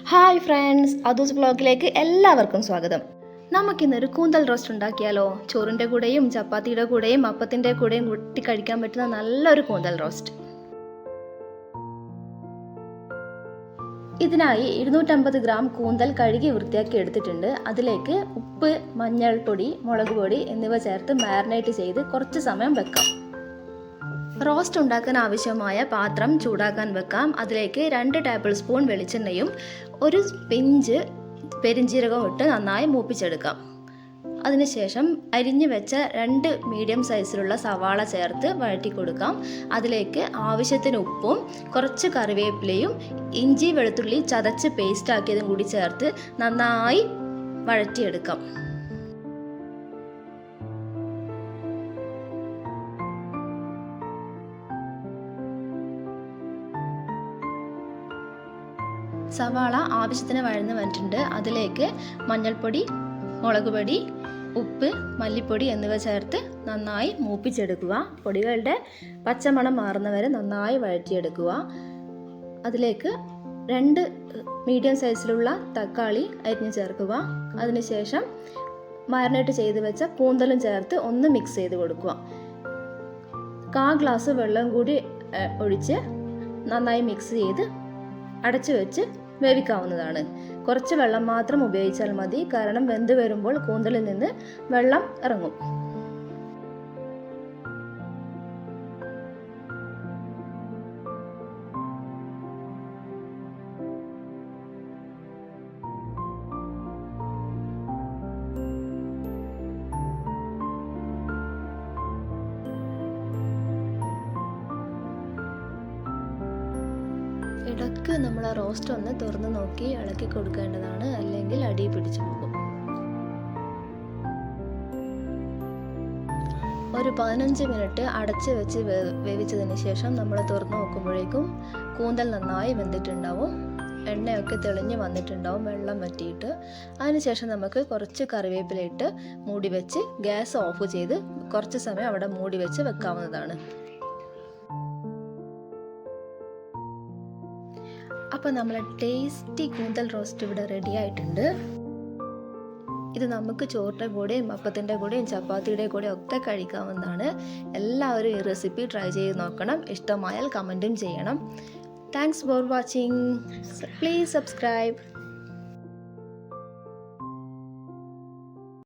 Hi friends, അതൂസ് ബ്ലോഗിലേക്ക് എല്ലാവർക്കും സ്വാഗതം. നമുക്കിന്നൊരു കൂന്തൽ റോസ്റ്റ് ഉണ്ടാക്കിയാലോ? ചോറിൻ്റെ കൂടെയും ചപ്പാത്തിയുടെ കൂടെയും അപ്പത്തിൻ്റെ കൂടെയും കൂട്ടി കഴിക്കാൻ പറ്റുന്ന നല്ലൊരു കൂന്തൽ റോസ്റ്റ്. ഇതിനായി 250 ഗ്രാം കൂന്തൽ കഴുകി വൃത്തിയാക്കി എടുത്തിട്ടുണ്ട്. അതിലേക്ക് ഉപ്പ്, മഞ്ഞൾപ്പൊടി, മുളക് പൊടി എന്നിവ ചേർത്ത് മാരിനേറ്റ് ചെയ്ത് കുറച്ച് സമയം വെക്കാം. റോസ്റ്റ് ഉണ്ടാക്കാൻ ആവശ്യമായ പാത്രം ചൂടാക്കാൻ വെക്കാം. അതിലേക്ക് 2 ടേബിൾ സ്പൂൺ വെളിച്ചെണ്ണയും 1 പിഞ്ച് പെരിഞ്ജീരകവും ഇട്ട് നന്നായി മൂപ്പിച്ചെടുക്കാം. അതിനുശേഷം അരിഞ്ഞു വെച്ച 2 മീഡിയം സൈസിലുള്ള സവാള ചേർത്ത് വഴറ്റി കൊടുക്കാം. അതിലേക്ക് ആവശ്യത്തിന് ഉപ്പും കുറച്ച് കറിവേപ്പിലയും ഇഞ്ചി വെളുത്തുള്ളി ചതച്ച് പേസ്റ്റ് ആക്കിയതും കൂടി ചേർത്ത് നന്നായി വഴറ്റിയെടുക്കാം. സവാള ആവശ്യത്തിന് വഴന്ന് വന്നിട്ടുണ്ട്. അതിലേക്ക് മഞ്ഞൾപ്പൊടി, മുളക് പൊടി, ഉപ്പ്, മല്ലിപ്പൊടി എന്നിവ ചേർത്ത് നന്നായി മൂപ്പിച്ചെടുക്കുക. പൊടികളുടെ പച്ചമണം മാറുന്നവരെ നന്നായി വഴറ്റിയെടുക്കുക. അതിലേക്ക് 2 മീഡിയം സൈസിലുള്ള തക്കാളി അരിഞ്ഞ് ചേർക്കുക. അതിനുശേഷം മാരിനേറ്റ് ചെയ്ത് വെച്ച കൂന്തലും ചേർത്ത് ഒന്ന് മിക്സ് ചെയ്ത് കൊടുക്കുക. 1/4 ഗ്ലാസ് വെള്ളം കൂടി ഒഴിച്ച് നന്നായി മിക്സ് ചെയ്ത് അടച്ചു വെച്ച് വേവിക്കാവുന്നതാണ്. കുറച്ച് വെള്ളം മാത്രം ഉപയോഗിച്ചാൽ മതി, കാരണം വെന്ത് വരുമ്പോൾ കൂന്തലിൽ നിന്ന് വെള്ളം ഇറങ്ങും. ഇടയ്ക്ക് നമ്മൾ ആ റോസ്റ്റ് ഒന്ന് തുറന്ന് നോക്കി ഇളക്കി കൊടുക്കേണ്ടതാണ്, അല്ലെങ്കിൽ അടി പിടിച്ചു പോകും. ഒരു 15 മിനിറ്റ് അടച്ച് വെച്ച് വേവിച്ചതിന് ശേഷം നമ്മൾ തുറന്ന് നോക്കുമ്പോഴേക്കും കൂന്തൽ നന്നായി വെന്തിട്ടുണ്ടാവും. എണ്ണയൊക്കെ തെളിഞ്ഞ് വന്നിട്ടുണ്ടാവും, വെള്ളം വറ്റിയിട്ട്. അതിനുശേഷം നമുക്ക് കുറച്ച് കറിവേപ്പില ഇട്ട് മൂടി വെച്ച് ഗ്യാസ് ഓഫ് ചെയ്ത് കുറച്ച് സമയം അവിടെ മൂടി വെച്ച് വെക്കാവുന്നതാണ്. അപ്പോൾ നമ്മളെ ടേസ്റ്റി കൂന്തൽ റോസ്റ്റ് ഇവിടെ റെഡി ആയിട്ടുണ്ട്. ഇത് നമുക്ക് ചോറിൻ്റെ കൂടെയും അപ്പത്തിൻ്റെ കൂടെയും ചപ്പാത്തിയുടെ കൂടെയും ഒക്കെ കഴിക്കാവുന്നതാണ്. എല്ലാവരും ഈ റെസിപ്പി ട്രൈ ചെയ്ത് നോക്കണം. ഇഷ്ടമായാൽ കമൻറ്റും ചെയ്യണം. Thanks for watching. Please subscribe.